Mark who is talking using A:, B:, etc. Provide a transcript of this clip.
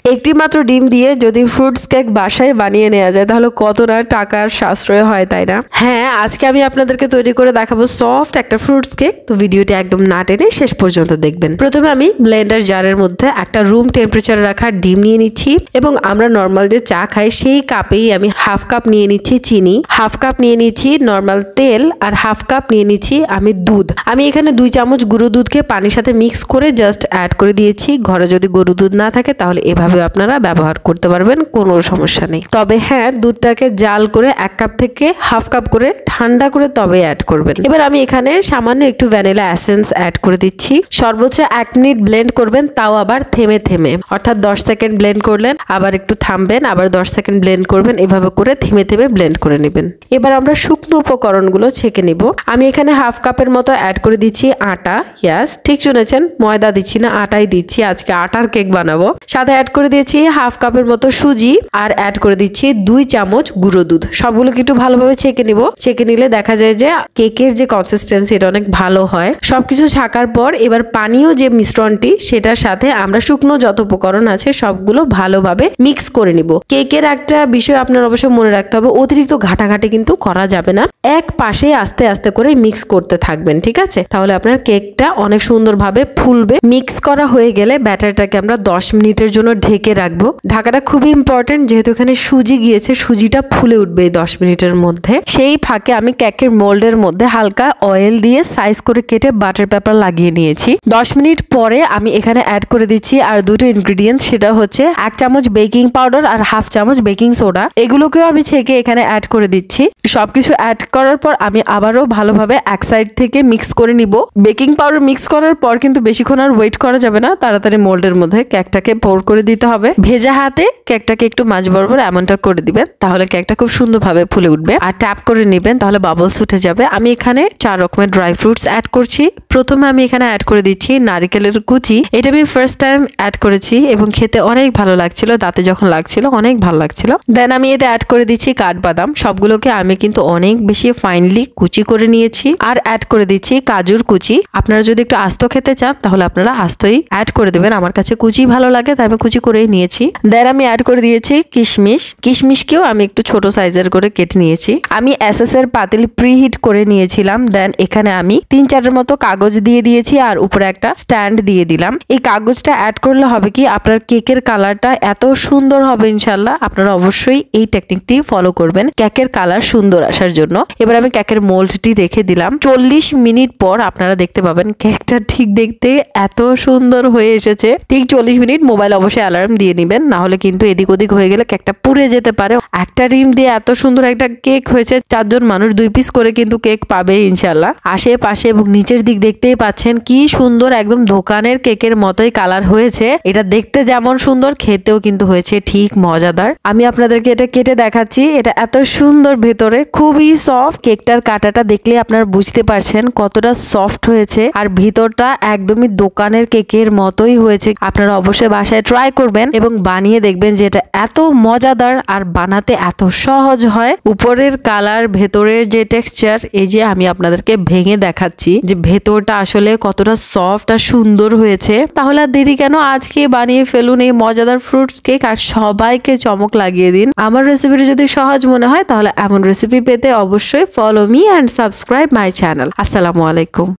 A: একটি মাত্র ডিম দিয়ে যদি ফ্রুটস কেক বাসায় বানিয়ে নেওয়া যায় তাহলে কতটা টাকার সাশ্রয় হয়, তাই না? হ্যাঁ, আজকে আমি আপনাদেরকে তৈরি করে দেখাবো সফট একটা ফ্রুটস কেক। তো ভিডিওটি একদম না টেনে শেষ পর্যন্ত দেখবেন। প্রথমে আমি ব্লেন্ডার জারের মধ্যে একটা রুম টেম্পারেচারে রাখা ডিম নিয়ে নিচ্ছি এবং আমরা নর্মাল যে চা খাই সেই কাপেই আমি হাফ কাপ নিয়ে নিচ্ছি চিনি, হাফ কাপ নিয়ে নিচ্ছি নর্মাল তেল, আর হাফ কাপ নিয়ে নিচ্ছি আমি দুধ। আমি এখানে 2 চামচ গুঁড়ো দুধকে পানির সাথে মিক্স করে জাস্ট অ্যাড করে দিয়েছি। ঘরে যদি গরু দুধ না থাকে তাহলে এভাবে আপনারা ব্যবহার করতে পারবেন, কোনো সমস্যা নেই। তবে হ্যাঁ, দুধটাকে জাল করে 1 কাপ থেকে হাফ কাপ করে ঠান্ডা করে তবে অ্যাড করবেন। এবার আমি এখানে সামান্য একটু ভ্যানিলা এসেন্স অ্যাড করে দিচ্ছি। সর্বোচ্চ 1 মিনিট ব্লেন্ড করবেন, তাও আবার থেমে থেমে, অর্থাৎ 10 সেকেন্ড ব্লেন্ড করলেন, আবার একটু থামবেন, আবার 10 সেকেন্ড ব্লেন্ড করবেন, এভাবে করে থেমে থেমে ব্লেন্ড করে নেবেন। এবার আমরা শুকনো উপকরণগুলো ছেঁকে নিব। আমি এখানে হাফ কাপের মতো অ্যাড করে দিচ্ছি আটা। ইয়াস, ঠিক শুনেছেন, ময়দা দিচ্ছি না, আটাই দিচ্ছি। আজকে আটার কেক বানাবো। সাথে অ্যাড করে দিয়েছি হাফ কাপের মতো সুজি, আর অ্যাড করে দিচ্ছি 2 চামচ গুঁড়ো দুধ। সবগুলোকে একটু ভালোভাবে ছেঁকে নিব। ছেঁকে নিলে দেখা যায় যে কেকের যে কনসিস্টেন্সি এটা অনেক ভালো হয়। সবকিছু ছাকার পর এবার পানীয় যে মিশ্রণটি সেটার সাথে আমরা শুকনো যত উপকরণ আছে সবগুলো ভালোভাবে মিক্স করে নিব। কেকের একটা বিষয় আপনার অবশ্যই মনে রাখতে হবে, অতিরিক্ত ঘাটাঘাটি কিন্তু করা যাবে না। এক পাশে আস্তে আস্তে করে মিক্স করতে থাকবেন, ঠিক আছে? তাহলে আপনার কেকটা অনেক সুন্দরভাবে ফুলবে। মিক্স করা হয়ে গেলে ব্যাটারটাকে আমরা 10 মিনিটের জন্য ঢেকে রাখবো। ঢাকাটা খুবই ইম্পর্টেন্ট, যেহেতু এখানে সুজি গিয়েছে, সুজিটা ফুলে উঠবে এই 10 মিনিটের মধ্যে। সেই ফাঁকে আমি কেকের মোল্ডের মধ্যে হালকা অয়েল দিয়ে সাইজ করে কেটে বাটার পেপার লাগিয়ে নিয়েছি। 10 মিনিট পরে আমি এখানে অ্যাড করে দিচ্ছি আর দুটো ইনগ্রিডিয়েন্টস, সেটা হচ্ছে 1 চামচ বেকিং পাউডার আর হাফ চামচ বেকিং সোডা। এগুলোকেও আমি ছেঁকে এখানে অ্যাড করে দিচ্ছি। সবকিছু অ্যাড করার পর আমি আবারও ভালোভাবে এক সাইড থেকে মিক্স করে নিব। বেকিং পাউডার মিক্স করার পর কিন্তু বেশিক্ষণ আর ওয়েট করা যাবে না, তাড়াতাড়ি মোল্ডের মধ্যে কেকটাকে পোর করে দিতে হবে। ভেজা হাতে কেকটাকে একটু মাঝ বরাবর এমনটা করে দিবেন, তাহলে কেকটা খুব সুন্দরভাবে ফুলে উঠবে। আর ট্যাপ করে নেবেন, তাহলে বাবলস উঠে যাবে। আমি এখানে 4 রকমের ড্রাই ফ্রুটস অ্যাড করছি। প্রথমে আমি এখানে অ্যাড করে দিচ্ছি নারকেলের কুচি। এটা আমি ফার্স্ট টাইম অ্যাড করেছি এবং খেতে অনেক ভালো লাগছিল, দাঁতে যখন লাগছিল অনেক ভালো লাগছিল। দেন আমি এতে অ্যাড করে দিচ্ছি কাঠবাদাম। সবগুলোকে আমি কিন্তু অনেক বেশি ফাইনলি কুচি করে নিয়েছি। আর অ্যাড করে দিচ্ছি কাজুর কুচি। আপনারা যদি একটু আস্ত খেতে চান তাহলে আপনারা আস্তই অ্যাড করে দেবেন। আমার কাছে কুচি ভালো লাগে তাই আমি কুচি করেই নিয়েছি। দেন আমি অ্যাড করে দিয়েছি কিশমিশ। কিশমিশকেও আমি একটু ছোট সাইজের করে কেটে নিয়েছি। আমি এসএস এর পাতিল প্রিহিট করে নিয়েছিলাম। দেন এখানে আমি 3-4 মতো কাগজ দিয়ে দিয়েছি আর উপরে একটা স্ট্যান্ড দিয়ে দিলাম। এই কাগজটা অ্যাড করলে হবে কি, আপনার কেকের কালারটা এত সুন্দর হবে ইনশাল্লাহ। আপনারা অবশ্যই এই টেকনিকটি ফলো করবেন কেকের কালার সুন্দর আসার জন্য। এবার আমি কেকের মোল্ডটি রেখে দিলাম। 40 মিনিট পর আপনারা দেখতে পাবেন কেকটা ঠিক দেখতে এত সুন্দর হয়ে এসেছে। ঠিক 40 মিনিট মোবাইল অবশ্যই অ্যালার্ম দিয়ে নেবেন, না হলে কিন্তু এদিক ওদিক হয়ে গেলে কেকটা পুড়ে যেতে পারে। একটা ডিম দিয়ে এত সুন্দর একটা কেক হয়েছে। 4 জন মানুষ 2 পিস করে কিন্তু কেক পাবে ইনশাল্লাহ। আশেপাশে এবং নিচের দিক দেখতেই পাচ্ছেন কি সুন্দর, একদম দোকানের কেকের মতোই কালার হয়েছে। এটা দেখতে যেমন সুন্দর, খেতেও কিন্তু হয়েছে ঠিক মজাদার। আমি আপনাদেরকে এটা কেটে দেখাচ্ছি। এটা এত সুন্দর, ভেতরে খুবই সফট। কেকটার কাটাটা দেখলে আপনারা বুঝতে পারছেন কতটা সফট হয়েছে, আর ভিতরটা একদমই দোকানের কেকের মতোই হয়েছে। আপনারা অবশ্যই বাসায় ট্রাই করবেন এবং বানিয়ে দেখবেন যে এটা এত মজাদার আর বানাতে এত সহজ হয়। উপরের কালার, ভেতরের যে টেক্সচার, এই যে আমি আপনাদেরকে ভেঙে দেখাচ্ছি যে ভেতরটা আসলে কতটা সফট আর সুন্দর হয়েছে। তাহলে আর দেরি কেন, আজকে বানিয়ে ফেলুন এই মজাদার ফ্রুটস কেক আর সবাইকে চমক লাগিয়ে দিন। আমার রেসিপিটা যদি সহজ মনে হয় তাহলে এমন রেসিপি পেতে অবশ্যই follow me and subscribe my channel. আসসালামু আলাইকুম।